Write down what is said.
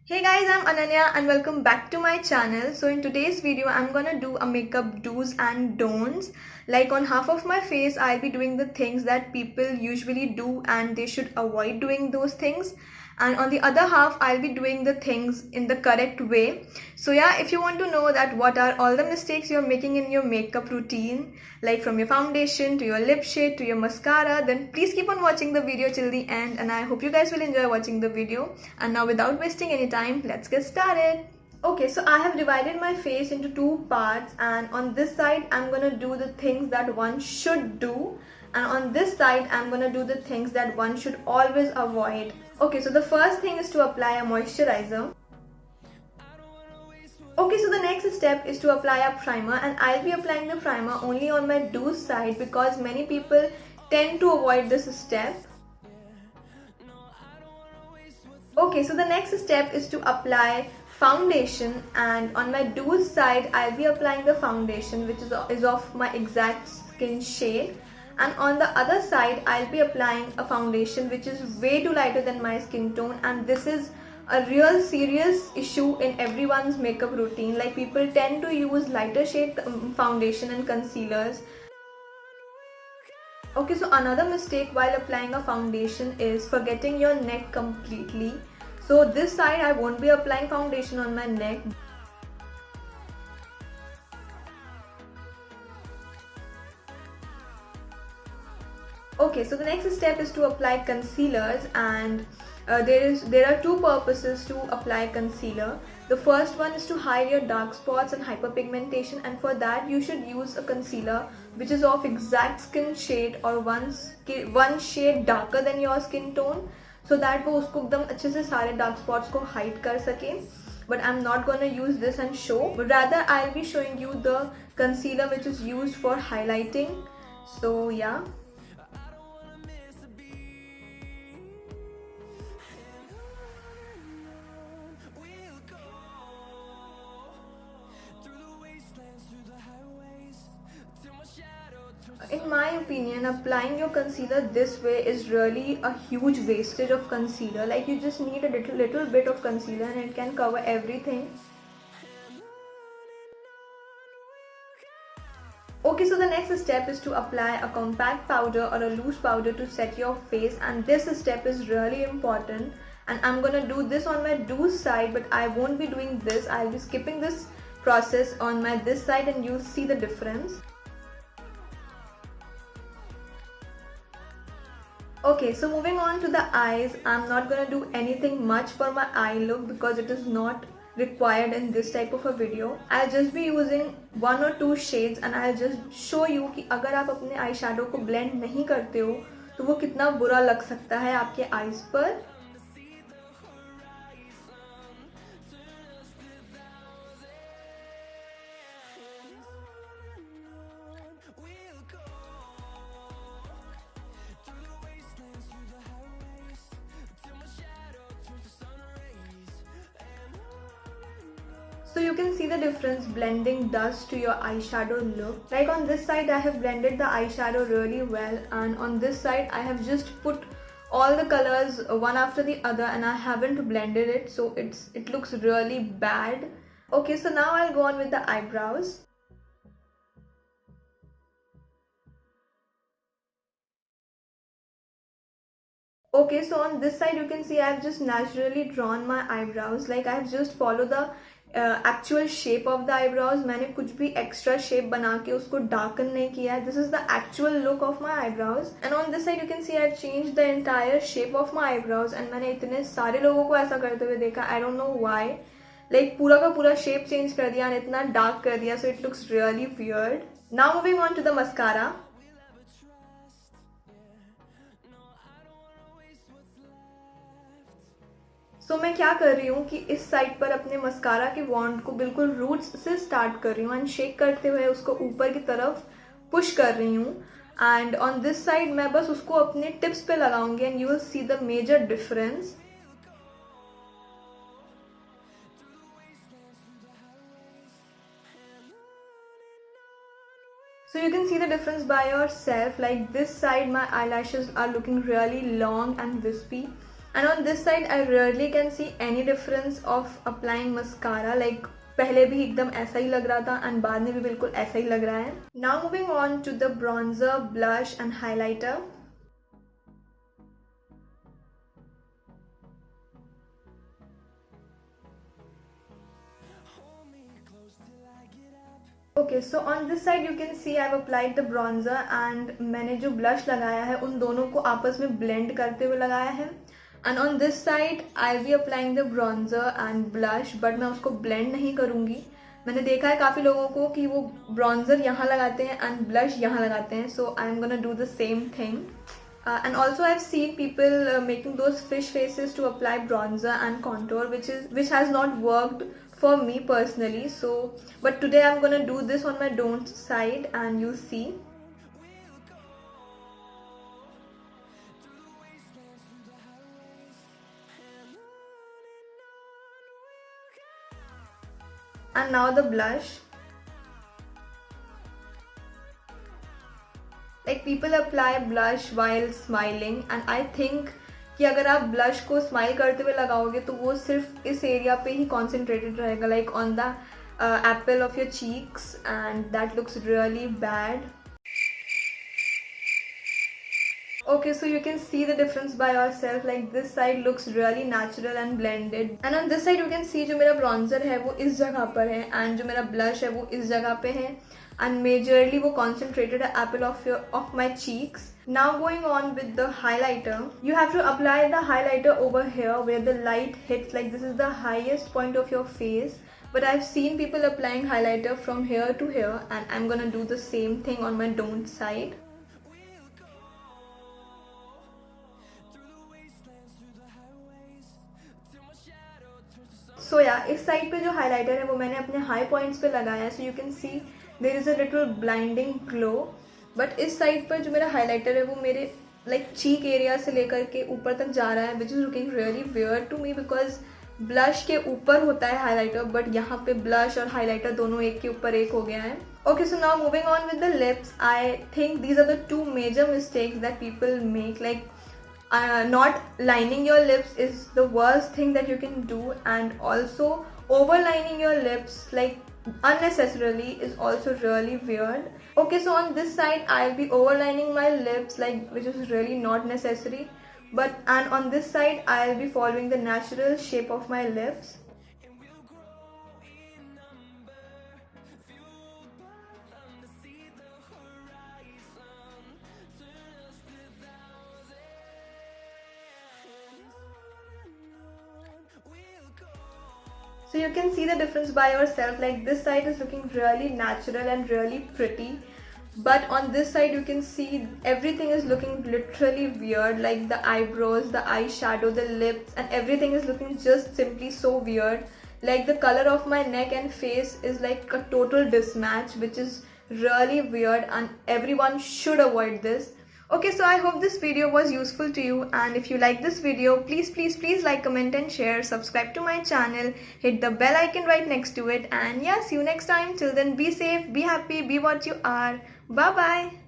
Hey guys, I'm Ananya and welcome back to my channel. So in today's video, I'm gonna do a makeup do's and don'ts. Like on half of my face, I'll be doing the things that people usually do and they should avoid doing those things. And on the other half, I'll be doing the things in the correct way. So yeah, if you want to know that what are all the mistakes you're making in your makeup routine, like from your foundation to your lip shade to your mascara, then please keep on watching the video till the end and I hope you guys will enjoy watching the video. And now without wasting any time, let's get started. Okay, so I have divided my face into two parts, and on this side I'm gonna do the things that one should do, and on this side I'm gonna do the things that one should always avoid. Okay, so the first thing is to apply a moisturizer. Okay, so the next step is to apply a primer, and I'll be applying the primer only on my do side because many people tend to avoid this step. Okay, so the next step is to apply foundation, and on my do's side I'll be applying the foundation which is of my exact skin shade, and on the other side I'll be applying a foundation which is way too lighter than my skin tone, and this is a real serious issue in everyone's makeup routine. Like people tend to use lighter shade foundation and concealers. Okay, so another mistake while applying a foundation is forgetting your neck completely. So this side I won't be applying foundation on my neck. Okay, so the next step is to apply concealers, and there are two purposes to apply concealer. The first one is to hide your dark spots and hyperpigmentation, and for that you should use a concealer which is of exact skin shade or one shade darker than your skin tone, so that वो उसको एकदम अच्छे से सारे dark spots को hide कर सके. But I'm not gonna use this and show, but rather I'll be showing you the concealer which is used for highlighting. So yeah. In my opinion, applying your concealer this way is really a huge wastage of concealer. Like you just need a little bit of concealer and it can cover everything. Okay, so the next step is to apply a compact powder or a loose powder to set your face, and this step is really important, and I'm gonna do this on my do side, but I won't be doing this. I'll be skipping this process on my this side and you'll see the difference. Okay, so moving on to the eyes, I'm not gonna do anything much for my eye look because it is not required in this type of a video. I'll just be using one or two shades and I'll just show you कि अगर आप अपने eye shadow को blend नहीं करते हो तो वो कितना बुरा लग सकता है आपके eyes पर. So you can see the difference blending does to your eyeshadow look. Like on this side I have blended the eyeshadow really well, and on this side I have just put all the colors one after the other and I haven't blended it, so it looks really bad. Okay, so now I'll go on with the eyebrows. Okay, so on this side you can see I've just naturally drawn my eyebrows. Like I've just followed the actual shape of the eyebrows. मैंने कुछ भी extra shape बना के उसको darken नहीं किया है. This is the actual look of my eyebrows. And on this side you can see I've changed the entire shape of my eyebrows. And मैंने इतने सारे लोगों को ऐसा करते हुए देखा. I don't know why. Like पूरा का पूरा shape change कर दिया और इतना dark कर दिया. So it looks really weird. Now moving on to the mascara. So मैं क्या कर रही हूँ कि इस साइड पर अपने मस्कारा के वॉन्ड को बिल्कुल रूट्स से स्टार्ट कर रही हूँ एंड शेक करते हुए उसको ऊपर की तरफ पुश कर रही हूँ. एंड ऑन दिस साइड मैं बस उसको अपने टिप्स पे लगाऊंगी and you will see the major difference. So you can see the difference by yourself. Like this side my eyelashes are looking really long and wispy, And on this side I rarely can see any difference of applying mascara. Like पहले भी एकदम ऐसा ही लग रहा था and बाद में भी बिल्कुल ऐसा ही लग रहा है. Now moving on to the bronzer, blush and highlighter. Okay, so on this side you can see I've applied the bronzer and मैंने जो blush लगाया है उन दोनों को आपस में blend करते हुए लगाया है. And on this side I'll be applying the bronzer and blush, but मैं उसको blend नहीं करूँगी. मैंने देखा है काफ़ी लोगों को कि वो bronzer यहाँ लगाते हैं and blush यहाँ लगाते हैं, so I'm gonna do the same thing. And also I've seen people making those fish faces to apply bronzer and contour, which has not worked for me personally. So but today I'm gonna do this on my don't side and you'll see. And now the blush. Like people apply blush while smiling and I think कि अगर आप blush को smile करते हुए लगाओगे तो वो सिर्फ इस area पे ही concentrated रहेगा, like on the apple of your cheeks, and that looks really bad. Okay, so you can see the difference by yourself. Like this side looks really natural and blended, and on this side you can see जो मेरा bronzer है वो इस जगह पर है and जो मेरा blush है वो इस जगह पे है and majorly वो concentrated apple of my cheeks. Now going on with the highlighter, you have to apply the highlighter over here where the light hits. Like this is the highest point of your face, but I've seen people applying highlighter from here to here and I'm gonna do the same thing on my don't side. So yeah, इस side पे जो highlighter है वो मैंने अपने high points पे लगाया है, so you can see there is a little blinding glow. But इस साइड पर जो मेरा हाइलाइटर है वो मेरे लाइक चीक एरिया से लेकर के ऊपर तक जा रहा है, which is looking really weird to me because blush के ऊपर होता है हाइलाइटर, बट यहाँ पे ब्लश और हाइलाइटर दोनों एक के ऊपर एक हो गया है. Okay, so now moving on with the lips, I think these are the two major mistakes that people make. Like not lining your lips is the worst thing that you can do, and also overlining your lips like unnecessarily is also really weird. Okay, so on this side I'll be overlining my lips, like which is really not necessary, and on this side I'll be following the natural shape of my lips. So you can see the difference by yourself. Like this side is looking really natural and really pretty, but on this side you can see everything is looking literally weird. Like the eyebrows, the eyeshadow, the lips, and everything is looking just simply so weird. Like the color of my neck and face is like a total mismatch, which is really weird and everyone should avoid this. Okay, so I hope this video was useful to you, and if you like this video, please like, comment and share, subscribe to my channel, hit the bell icon right next to it, and yeah, see you next time. Till then, be safe, be happy, be what you are. Bye bye.